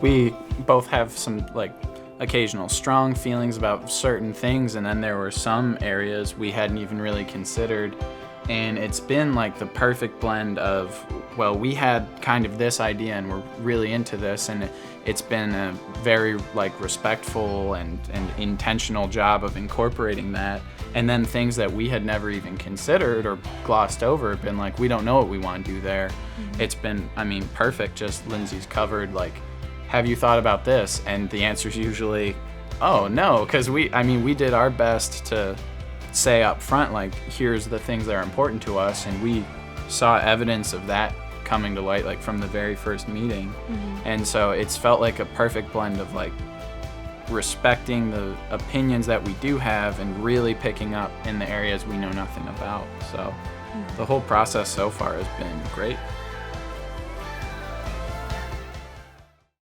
we both have some like occasional strong feelings about certain things, and then there were some areas we hadn't even really considered. And it's been like the perfect blend of, well, we had kind of this idea and we're really into this, and it's been a very like respectful and intentional job of incorporating that. And then things that we had never even considered or glossed over have been like, we don't know what we want to do there. Mm-hmm. It's been, I mean, perfect. Just Lindsay's covered, like, have you thought about this? And the answer is usually, oh, no, because we did our best to say up front, like, here's the things that are important to us, and we saw evidence of that coming to light, like, from the very first meeting. Mm-hmm. And so it's felt like a perfect blend of, like, respecting the opinions that we do have and really picking up in the areas we know nothing about. So the whole process so far has been great.